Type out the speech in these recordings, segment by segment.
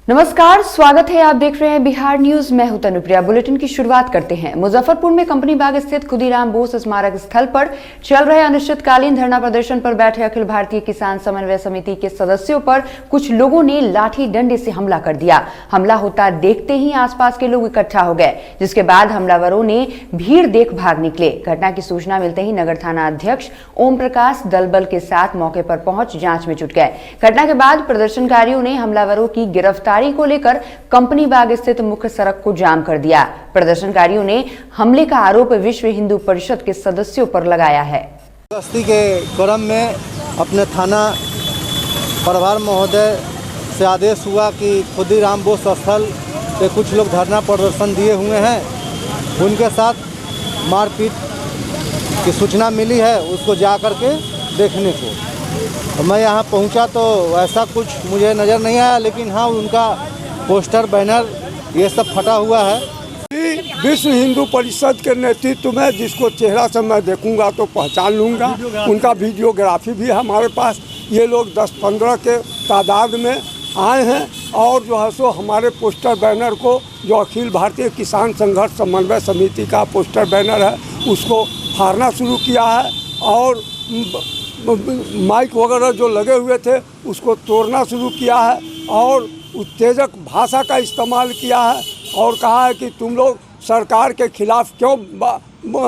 नमस्कार, स्वागत है। आप देख रहे हैं बिहार न्यूज। मैं हूं तनुप्रिया। बुलेटिन की शुरुआत करते हैं। मुजफ्फरपुर में कंपनी बाग स्थित खुदीराम बोस स्मारक स्थल पर चल रहे अनिश्चितकालीन धरना प्रदर्शन पर बैठे अखिल भारतीय किसान समन्वय समिति के सदस्यों पर कुछ लोगों ने लाठी डंडे से हमला कर दिया। हमला होता देखते ही आसपास के लोग इकट्ठा हो गए, जिसके बाद हमलावरों ने भीड़ देख भाग निकले। घटना की सूचना मिलते ही नगर थाना अध्यक्ष ओम प्रकाश दलबल के साथ मौके पर पहुंच जांच में जुट गए। घटना के बाद प्रदर्शनकारियों ने हमलावरों की गिरफ्तारी को लेकर कंपनी बाग स्थित मुख्य सड़क को जाम कर दिया। प्रदर्शनकारियों ने हमले का आरोप विश्व हिंदू परिषद के सदस्यों पर लगाया है। गश्ती के क्रम में अपने थाना प्रभार महोदय से आदेश हुआ कि खुदीराम बोस स्थल पे कुछ लोग धरना प्रदर्शन दिए हुए हैं, उनके साथ मारपीट की सूचना मिली है, उसको जा कर के देखने को। मैं यहाँ पहुँचा तो ऐसा कुछ मुझे नज़र नहीं आया, लेकिन हाँ उनका पोस्टर बैनर ये सब फटा हुआ है। विश्व हिंदू परिषद के नेतृत्व में जिसको चेहरा से मैं देखूंगा तो पहचान लूँगा। उनका वीडियोग्राफी भी हमारे पास। ये लोग 10-15 के तादाद में आए हैं और जो है सो हमारे पोस्टर बैनर को, जो अखिल भारतीय किसान संघर्ष समन्वय समिति का पोस्टर बैनर है, उसको फाड़ना शुरू किया है और माइक वगैरह जो लगे हुए थे उसको तोड़ना शुरू किया है और उत्तेजक भाषा का इस्तेमाल किया है और कहा है कि तुम लोग सरकार के खिलाफ क्यों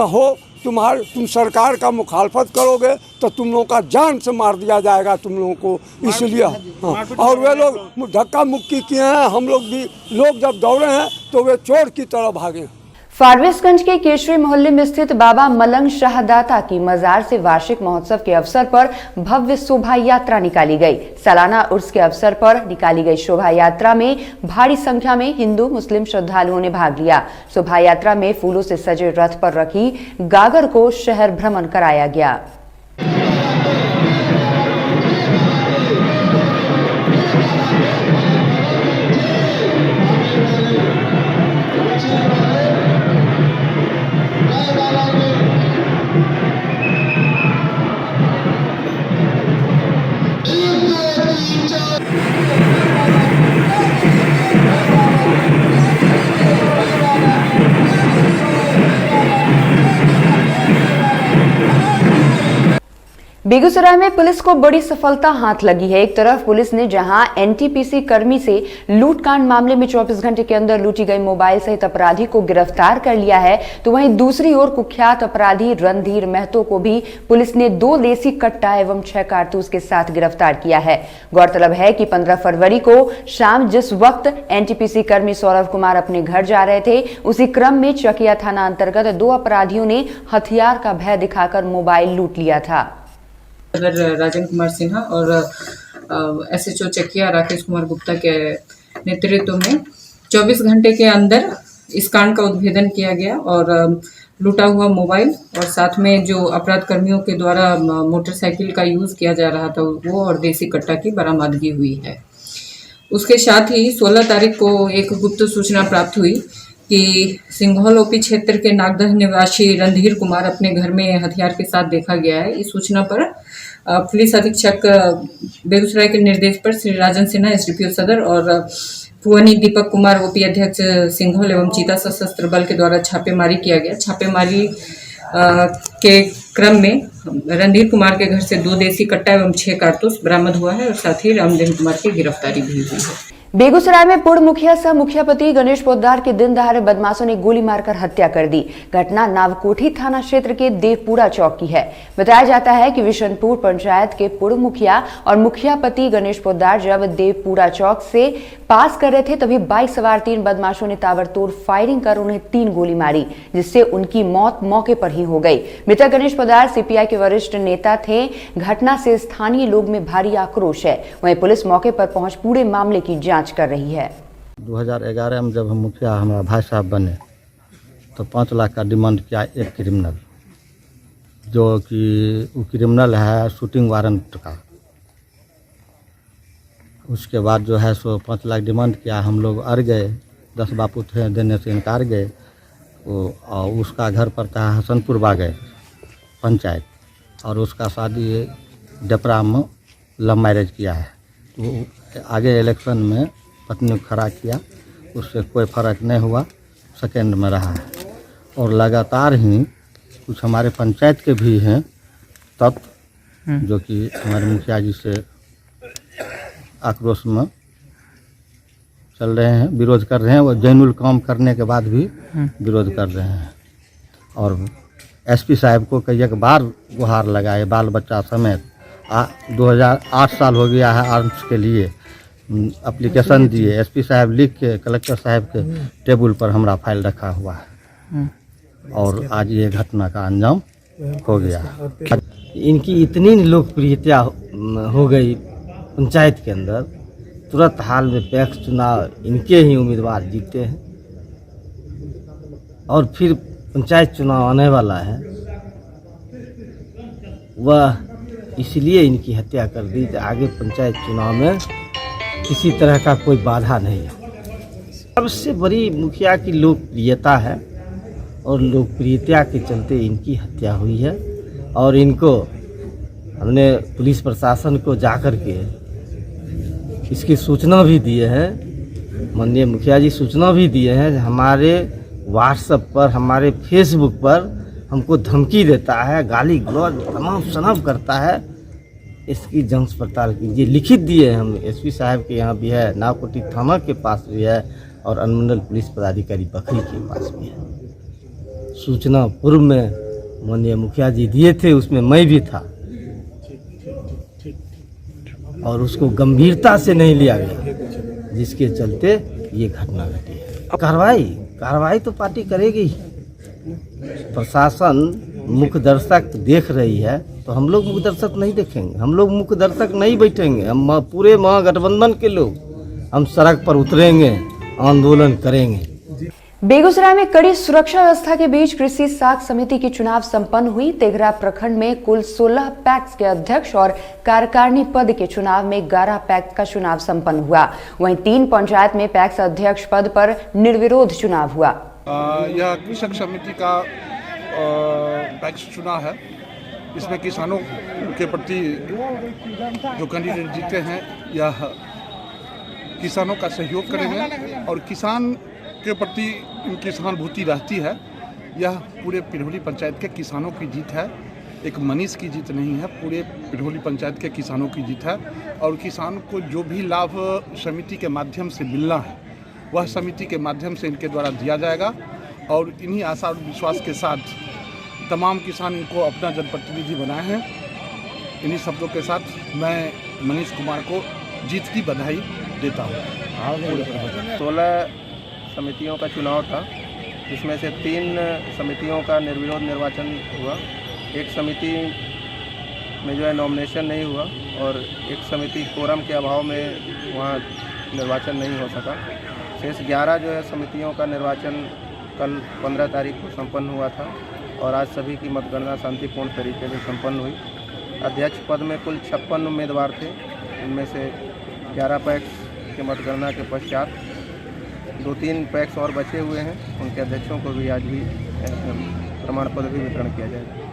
हो, तुम सरकार का मुखालफत करोगे तो तुम लोगों का जान से मार दिया जाएगा तुम लोगों को, इसलिए हाँ। और वे लोग धक्का मुक्की किए हैं। हम लोग भी, लोग जब दौड़े हैं तो वे चोर की तरह भागे। फारबिसगंज के केशरी मोहल्ले में स्थित बाबा मलंग शाहदाता की मजार से वार्षिक महोत्सव के अवसर पर भव्य शोभा यात्रा निकाली गई। सालाना उर्स के अवसर पर निकाली गई शोभा यात्रा में भारी संख्या में हिंदू मुस्लिम श्रद्धालुओं ने भाग लिया। शोभा यात्रा में फूलों से सजे रथ पर रखी गागर को शहर भ्रमण कराया गया। बेगूसराय में पुलिस को बड़ी सफलता हाथ लगी है। एक तरफ पुलिस ने जहां एनटीपीसी कर्मी से लूटकांड मामले में 24 घंटे के अंदर लूटी गई मोबाइल सहित अपराधी को गिरफ्तार कर लिया है, तो वहीं दूसरी ओर कुख्यात अपराधी रणधीर महतो को भी पुलिस ने 2 देसी कट्टा एवं 6 कारतूस के साथ गिरफ्तार किया है। गौरतलब है कि 15 फरवरी को शाम जिस वक्त एनटीपीसी कर्मी सौरभ कुमार अपने घर जा रहे थे, उसी क्रम में चकिया थाना अंतर्गत 2 अपराधियों ने हथियार का भय दिखाकर मोबाइल लूट लिया था। राजन कुमार सिन्हा और एसएचओ चकिया राकेश कुमार गुप्ता के नेतृत्व में 24 घंटे के अंदर इस कांड का उद्भेदन किया गया और लूटा हुआ मोबाइल और साथ में जो अपराध कर्मियों के द्वारा मोटरसाइकिल का यूज़ किया जा रहा था वो और देसी कट्टा की बरामदगी हुई है। उसके साथ ही 16 तारीख को एक गुप्त सूचना प्राप्त हुई कि सिंघौल ओपी क्षेत्र के नागदह निवासी रणधीर कुमार अपने घर में हथियार के साथ देखा गया है। इस सूचना पर पुलिस अधीक्षक बेगूसराय के निर्देश पर श्री राजन सिन्हा एसडीपीओ सदर और पुअनी दीपक कुमार ओपी अध्यक्ष सिंघौल एवं चीता सशस्त्र बल के द्वारा छापेमारी किया गया। छापेमारी के क्रम में रणधीर कुमार के घर से 2 देसी कट्टा एवं 6 कारतूस बरामद हुआ है और साथ ही रामदेव कुमार की गिरफ्तारी भी हुई है। बेगूसराय में पूर्व मुखिया सह मुखियापति गणेश पोद्दार के दिन दहाड़े बदमाशों ने गोली मारकर हत्या कर दी। घटना नावकोठी थाना क्षेत्र के देवपुरा चौक की है। बताया जाता है कि विशनपुर पंचायत के पूर्व मुखिया और मुखियापति गणेश पोद्दार जब देवपुरा चौक से पास कर रहे थे, तभी बाइक सवार 3 बदमाशों ने ताबड़तोड़ फायरिंग कर उन्हें 3 गोली मारी, जिससे उनकी मौत मौके पर ही हो गई। मृतक गणेश पोद्दार सीपीआई के वरिष्ठ नेता थे। घटना से स्थानीय लोग में भारी आक्रोश है। वहीं पुलिस मौके पर पहुंच पूरे मामले की जांच कर रही है। 2011 में जब हम मुखिया हमारा भाई साहब बने तो 5 लाख का डिमांड किया एक क्रिमिनल, जो कि वो क्रिमिनल है शूटिंग वारंट का। उसके बाद जो है सो 5 लाख डिमांड किया, हम लोग अड़ गए। 10 बापू थे, देने से इनकार गए। और उसका घर पड़ता है हसनपुर बागे पंचायत और उसका शादी डपरा में लव मैरिज किया है। तो आगे इलेक्शन में पत्नी को खड़ा किया, उससे कोई फ़र्क नहीं हुआ, सेकेंड में रहा है। और लगातार ही कुछ हमारे पंचायत के भी हैं तत्व जो कि हमारे मुखिया जी से आक्रोश में चल रहे हैं, विरोध कर रहे हैं। वो जैनुल काम करने के बाद भी विरोध कर रहे हैं। और एसपी साहब को कई एक बार गुहार लगाए, बाल बच्चा समेत। 2008 साल हो गया है आर्म्स के लिए एप्लीकेशन दिए, एसपी साहब लिख के कलेक्टर साहब के टेबल पर हमारा फाइल रखा हुआ है और आज ये घटना का अंजाम हो गया। इनकी इतनी लोकप्रियता हो गई पंचायत के अंदर, तुरंत हाल में पैक्स चुनाव इनके ही उम्मीदवार जीते हैं और फिर पंचायत चुनाव आने वाला है, वह इसलिए इनकी हत्या कर दी कि आगे पंचायत चुनाव में किसी तरह का कोई बाधा नहीं है। सबसे बड़ी मुखिया की लोकप्रियता है और लोकप्रियता के चलते इनकी हत्या हुई है। और इनको हमने पुलिस प्रशासन को जाकर के इसकी सूचना भी दिए हैं, माननीय मुखिया जी सूचना भी दिए हैं। हमारे व्हाट्सएप पर, हमारे फेसबुक पर हमको धमकी देता है, गाली गलौज तमाम सनब करता है। इसकी जांच पड़ताल कीजिए। लिखित दिए हैं हम, एसपी साहब के यहाँ भी है, नावकोटी थाना के पास भी है और अनुमंडल पुलिस पदाधिकारी बखरी के पास भी है। सूचना पूर्व में माननीय मुखिया जी दिए थे, उसमें मैं भी था और उसको गंभीरता से नहीं लिया गया, जिसके चलते ये घटना घटी है। कार्रवाई तो पार्टी करेगी। प्रशासन मुख्य दर्शक देख रही है तो हम लोग मुख्य दर्शक नहीं देखेंगे, हम लोग मुख्य दर्शक नहीं बैठेंगे। हम पूरे महागठबंधन के लोग हम सड़क पर उतरेंगे, आंदोलन करेंगे। बेगूसराय में कड़ी सुरक्षा व्यवस्था के बीच कृषि साख समिति की चुनाव संपन्न हुई। तेघरा प्रखंड में कुल 16 पैक्स के अध्यक्ष और कार्यकारिणी पद के चुनाव में 11 पैक्स का चुनाव संपन्न हुआ। वहीं 3 पंचायत में पैक्स अध्यक्ष पद पर निर्विरोध चुनाव हुआ। यह कृषक समिति का पैक्स चुनाव है। इसमें किसानों के प्रति जो कैंडिडेट जीते हैं यह किसानों का सहयोग करेंगे और किसान के प्रति इनकी सहानुभूति रहती है। यह पूरे पिरहोली पंचायत के किसानों की जीत है, एक मनीष की जीत नहीं है, पूरे पिरहोली पंचायत के किसानों की जीत है। और किसान को जो भी लाभ समिति के माध्यम से मिलना है वह समिति के माध्यम से इनके द्वारा दिया जाएगा। और इन्हीं आशा और विश्वास के साथ तमाम किसान इनको अपना जनप्रतिनिधि बनाए हैं। इन्हीं शब्दों के साथ मैं मनीष कुमार को जीत की बधाई देता हूँ। 16 समितियों का चुनाव था, जिसमें से 3 समितियों का निर्विरोध निर्वाचन हुआ। एक समिति में जो है नॉमिनेशन नहीं हुआ और एक समिति कोरम के अभाव में वहाँ निर्वाचन नहीं हो सका। शेष 11 जो है समितियों का निर्वाचन कल 15 तारीख को संपन्न हुआ था और आज सभी की मतगणना शांतिपूर्ण तरीके से संपन्न हुई। अध्यक्ष पद में कुल 56 उम्मीदवार थे, इनमें से 11 पैक्स के मतगणना के पश्चात 2-3 पैक्स और बचे हुए हैं। उनके अध्यक्षों को भी आज भी प्रमाण पत्र भी वितरण किया जाएगा।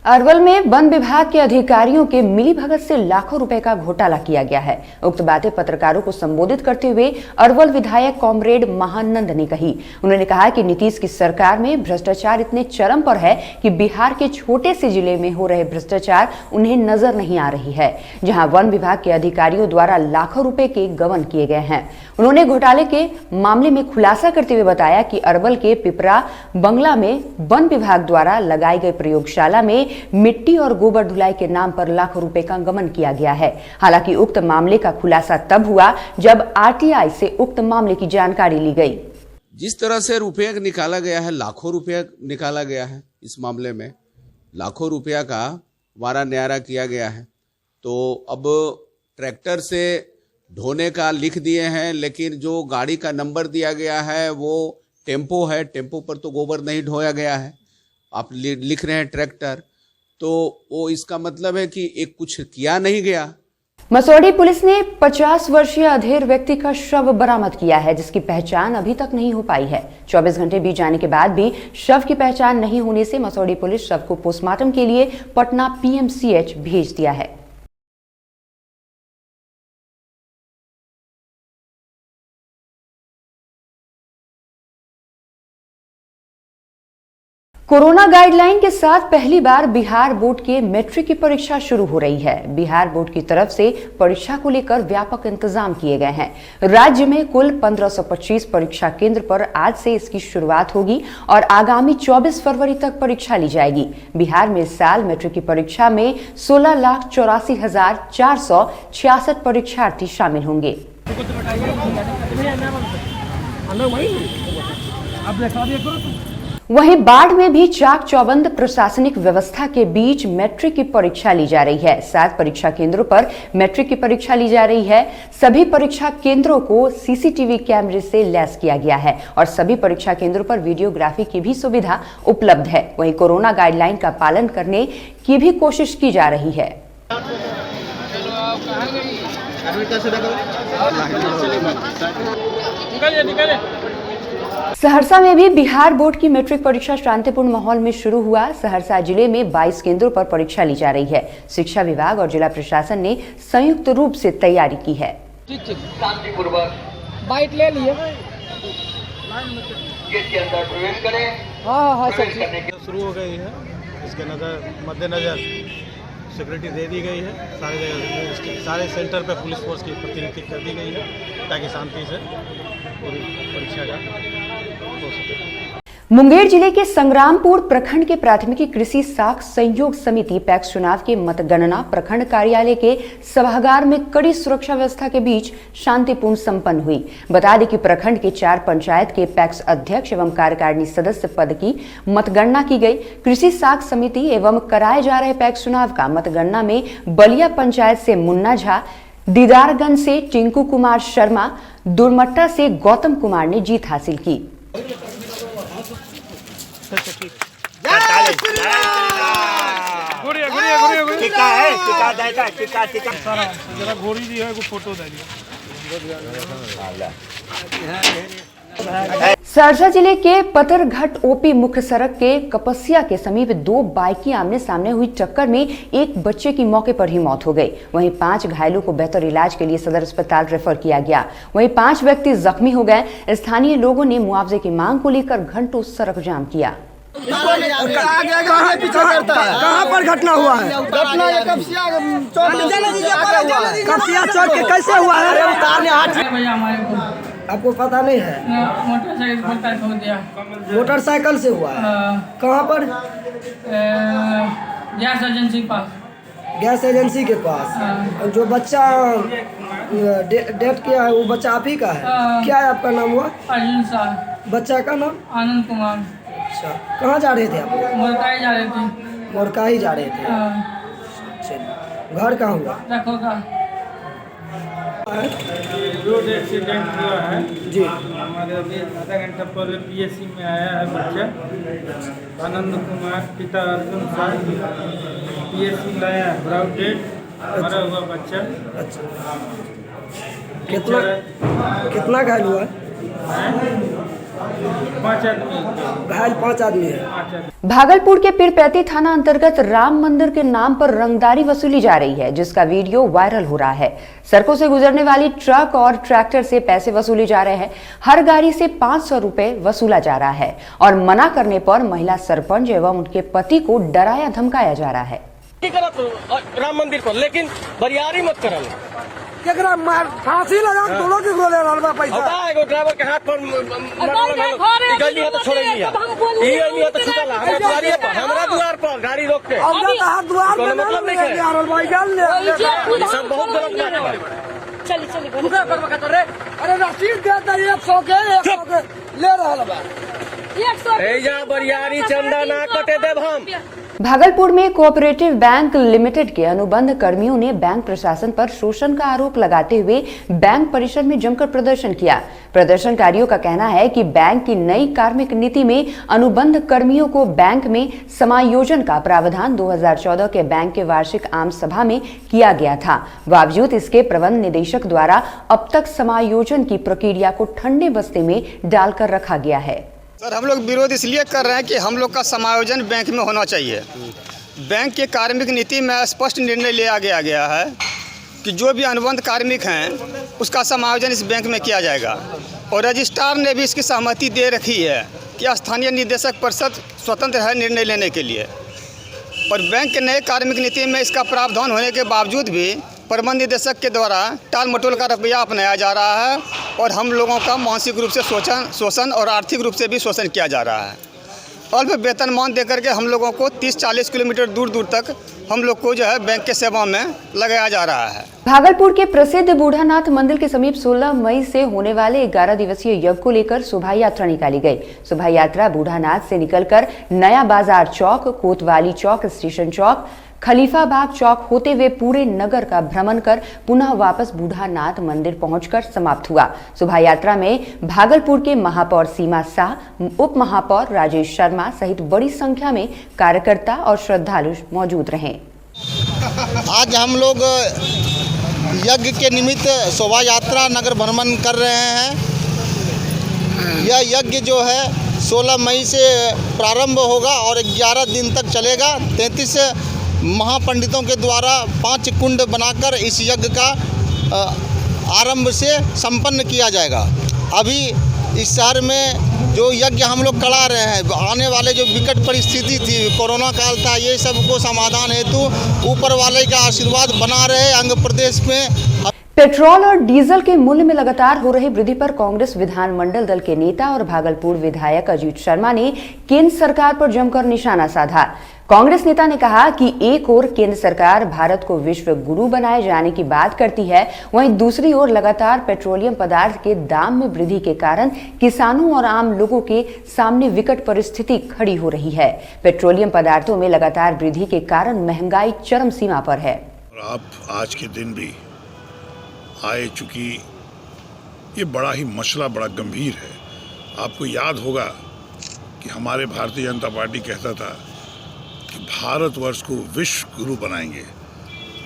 अरवल में वन विभाग के अधिकारियों के मिलीभगत से लाखों रुपए का घोटाला किया गया है। उक्त बातें पत्रकारों को संबोधित करते हुए अरवल विधायक कॉमरेड महानंद ने कही। उन्होंने कहा कि नीतीश की सरकार में भ्रष्टाचार इतने चरम पर है कि बिहार के छोटे से जिले में हो रहे भ्रष्टाचार उन्हें नजर नहीं आ रही है, जहां वन विभाग के अधिकारियों द्वारा लाखों रुपए के गबन किए गए हैं। उन्होंने घोटाले के मामले में खुलासा करते हुए बताया कि अरवल के पिपरा बंगला में वन विभाग द्वारा लगाई गई प्रयोगशाला में मिट्टी और गोबर धुलाई के नाम पर लाखों रुपए का गबन किया गया है। हालांकि उक्त मामले का खुलासा तब हुआ जब आरटीआई से उक्त मामले की जानकारी ली गई। जिस तरह से रुपया निकाला गया है, लाखों रुपया निकाला गया है, इस मामले में लाखों रुपया का वारा न्यारा किया गया है। तो अब ट्रैक्टर से ढोने का लिख दिए हैं, लेकिन जो गाड़ी का नंबर दिया गया है वो टेम्पो है, टेम्पो पर तो गोबर नहीं ढोया गया है। आप लिख रहे हैं ट्रैक्टर, तो वो इसका मतलब है कि एक कुछ किया नहीं गया। मसौढ़ी पुलिस ने 50 वर्षीय अधेड़ व्यक्ति का शव बरामद किया है, जिसकी पहचान अभी तक नहीं हो पाई है। 24 घंटे बीत जाने के बाद भी शव की पहचान नहीं होने से मसौढ़ी पुलिस शव को पोस्टमार्टम के लिए पटना पीएमसीएच भेज दिया है। कोरोना गाइडलाइन के साथ पहली बार बिहार बोर्ड के मैट्रिक की परीक्षा शुरू हो रही है। बिहार बोर्ड की तरफ से परीक्षा को लेकर व्यापक इंतजाम किए गए हैं। राज्य में कुल 1525 परीक्षा केंद्र पर आज से इसकी शुरुआत होगी और आगामी 24 फरवरी तक परीक्षा ली जाएगी। बिहार में इस साल मैट्रिक की परीक्षा में 16,84,466 परीक्षार्थी शामिल होंगे। वहीं बाढ़ में भी चाक चौबंद प्रशासनिक व्यवस्था के बीच मैट्रिक की परीक्षा ली जा रही है। 7 परीक्षा केंद्रों पर मैट्रिक की परीक्षा ली जा रही है। सभी परीक्षा केंद्रों को सीसीटीवी कैमरे से लैस किया गया है और सभी परीक्षा केंद्रों पर वीडियोग्राफी की भी सुविधा उपलब्ध है। वहीं कोरोना गाइडलाइन का पालन करने की भी कोशिश की जा रही है। सहरसा में भी बिहार बोर्ड की मैट्रिक परीक्षा शांतिपूर्ण माहौल में शुरू हुआ। सहरसा जिले में 22 केंद्रों पर परीक्षा ली जा रही है। शिक्षा विभाग और जिला प्रशासन ने संयुक्त रूप से तैयारी की है। शांतिपूर्वक बाइट ले लिए गेट के अंदर प्रवेश करें। हाँ सर शुरू हो गई है। इसके मद्देनजर सिक्योरिटी दे दी गई है। सारे सेंटर पे पुलिस फोर्स की प्रतिनियुक्ति कर दी गई है ताकि शांति से पूरी परीक्षा का हो सके। मुंगेर जिले के संग्रामपुर प्रखंड के प्राथमिकी कृषि साख संयोग समिति पैक्स चुनाव के मतगणना प्रखंड कार्यालय के सभागार में कड़ी सुरक्षा व्यवस्था के बीच शांतिपूर्ण संपन्न हुई। बता दें कि प्रखंड के 4 पंचायत के पैक्स अध्यक्ष एवं कार्यकारिणी सदस्य पद की मतगणना की गई। कृषि साख समिति एवं कराए जा रहे पैक्स चुनाव का मतगणना में बलिया पंचायत से मुन्ना झा, दीदारगंज से टिंकू कुमार शर्मा, दुर्मट्टा से गौतम कुमार ने जीत हासिल की। सहरसा जिले के पतरघट ओपी मुख्य सड़क के कपसिया के समीप 2 बाइक की आमने सामने हुई टक्कर में एक बच्चे की मौके पर ही मौत हो गई। वहीं 5 घायलों को बेहतर इलाज के लिए सदर अस्पताल रेफर किया गया। वहीं 5 व्यक्ति जख्मी हो गए। स्थानीय लोगों ने मुआवजे की मांग को लेकर घंटों सड़क जाम किया। कहाँ पर घटना हुआ है? कपसिया चौक के कैसे हुआ है? आपको पता नहीं है? मोटरसाइकिल से हुआ है। कहाँ पर? गैस एजेंसी पास। गैस एजेंसी के पास। जो बच्चा डेथ किया है वो बच्चा आप ही का है? क्या है आपका नाम हुआ? अर्जुन शाह। बच्चा का नाम? आनंद कुमार। अच्छा, कहाँ जा रहे थे आप? मोरकाई जा रहे थे। मोरकाई जा रहे थे। घर कहाँ हुआ? रोड एक्सीडेंट हुआ है जी। हमारे अभी आधा घंटा पहले पीएससी में आया है बच्चा आनंद कुमार, पिता अर्जुन शाह। पीएससी लाया है ब्राउड डेट, मरा हुआ बच्चा। अच्छा, कितना घायल हुआ? 5 आदमी घायल 5 आदमी है। भागलपुर के पीरपैती थाना अंतर्गत राम मंदिर के नाम पर रंगदारी वसूली जा रही है, जिसका वीडियो वायरल हो रहा है। सड़कों से गुजरने वाली ट्रक और ट्रैक्टर से पैसे वसूले जा रहे हैं। हर गाड़ी से 500 रुपए वसूला जा रहा है और मना करने पर महिला सरपंच एवं उनके पति को डराया धमकाया जा रहा है। राम मंदिर पर लेकिन बरियारी मत करल। केकरा मार फांसी लगा दोनों के ले रहल पैसा। एगो ड्राइवर के हाथ पर गली है तो छोड़ेगी। ई गली है तो छूटला हमरा दुआरिये पर, हमरा द्वार पर गाड़ी रोक के। अब हाथ द्वार पे मतलब नहीं है भाई जान ले। ये सब बहुत गलत बात है। चल रुका कर बका रे। अरे रसीद दे दे 100 के ले रहल बा। 100 ए जा बरियारी चंदा ना कटे देब हम। भागलपुर में कोऑपरेटिव बैंक लिमिटेड के अनुबंध कर्मियों ने बैंक प्रशासन पर शोषण का आरोप लगाते हुए बैंक परिसर में जमकर प्रदर्शन किया। प्रदर्शनकारियों का कहना है कि बैंक की नई कार्मिक नीति में अनुबंध कर्मियों को बैंक में समायोजन का प्रावधान 2014 के बैंक के वार्षिक आम सभा में किया गया था। बावजूद इसके प्रबंध निदेशक द्वारा अब तक समायोजन की प्रक्रिया को ठंडे बस्ते में डालकर रखा गया है। सर, हम लोग विरोध इसलिए कर रहे हैं कि हम लोग का समायोजन बैंक में होना चाहिए। बैंक के कार्मिक नीति में स्पष्ट निर्णय लिया गया है कि जो भी अनुबंध कार्मिक हैं उसका समायोजन इस बैंक में किया जाएगा। और रजिस्ट्रार ने भी इसकी सहमति दे रखी है कि स्थानीय निदेशक परिषद स्वतंत्र है निर्णय लेने के लिए। और बैंक के नए कार्मिक नीति में इसका प्रावधान होने के बावजूद भी प्रबंध निदेशक के द्वारा टाल मटोल का रवैया अपनाया जा रहा है और हम लोगों का मानसिक रूप से शोषण और आर्थिक रूप से भी शोषण किया जा रहा है। अल्प वेतनमान देकर के हम लोगों को 30-40 किलोमीटर दूर दूर तक हम लोग को जो है बैंक के सेवा में लगाया जा रहा है। भागलपुर के प्रसिद्ध बूढ़ानाथ मंदिर के समीप 16 मई से होने वाले 11 दिवसीय यज्ञ को लेकर शोभा यात्रा निकाली गई। शोभा यात्रा बूढ़ानाथ से निकलकर नया बाजार चौक, कोतवाली चौक, स्टेशन चौक, खलीफाबाग चौक होते हुए पूरे नगर का भ्रमण कर पुनः वापस बूढ़ानाथ मंदिर पहुंचकर समाप्त हुआ। शोभा यात्रा में भागलपुर के महापौर सीमा शाह, उप महापौर राजेश शर्मा सहित बड़ी संख्या में कार्यकर्ता और श्रद्धालु मौजूद रहे। आज हम लोग यज्ञ के निमित्त शोभा यात्रा नगर भ्रमण कर रहे हैं। यह यज्ञ जो है 16 मई से प्रारंभ होगा और 11 दिन तक चलेगा। 33 महापंडितों के द्वारा 5 कुंड बनाकर इस यज्ञ का आरंभ से संपन्न किया जाएगा। अभी इस शहर में जो यज्ञ हम लोग करा रहे हैं, आने वाले जो विकट परिस्थिति थी, कोरोना काल था, ये सब को समाधान हेतु ऊपर वाले का आशीर्वाद बना रहे आंध्र प्रदेश में। पेट्रोल और डीजल के मूल्य में लगातार हो रही वृद्धि पर कांग्रेस विधानमंडल दल के नेता और भागलपुर विधायक अजीत शर्मा ने केंद्र सरकार पर जमकर निशाना साधा। कांग्रेस नेता ने कहा कि एक ओर केंद्र सरकार भारत को विश्व गुरु बनाए जाने की बात करती है, वहीं दूसरी ओर लगातार पेट्रोलियम पदार्थ के दाम में वृद्धि के कारण किसानों और आम लोगों के सामने विकट परिस्थिति खड़ी हो रही है। पेट्रोलियम पदार्थों में लगातार वृद्धि के कारण महंगाई चरम सीमा पर है। आप आज के दिन भी आए, चूंकि ये बड़ा ही मसला बड़ा गंभीर है। आपको याद होगा कि हमारे भारतीय जनता पार्टी कहता था कि भारतवर्ष को विश्व गुरु बनाएंगे,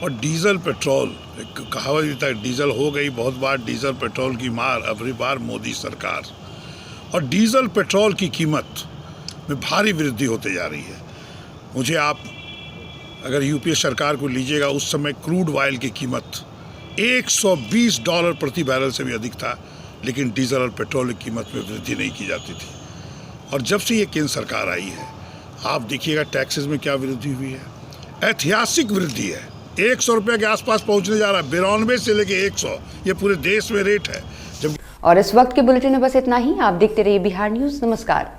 और डीजल पेट्रोल, एक कहावत भी था, डीजल हो गई बहुत बार डीजल पेट्रोल की मार, अबरी बार मोदी सरकार। और डीजल पेट्रोल की कीमत में भारी वृद्धि होते जा रही है। मुझे आप अगर यूपीए सरकार को लीजिएगा, उस समय क्रूड ऑयल की कीमत $120 प्रति बैरल से भी अधिक था, लेकिन डीजल और पेट्रोल की कीमत में वृद्धि नहीं की जाती थी। और जब से ये केंद्र सरकार आई है, आप देखिएगा टैक्सेस में क्या वृद्धि हुई है, ऐतिहासिक वृद्धि है। 100 रुपये के आसपास पहुंचने जा रहा है, 92 से लेके 100, ये पूरे देश में रेट है। और इस वक्त के बुलेटिन में बस इतना ही। आप देखते रहिए बिहार न्यूज। नमस्कार।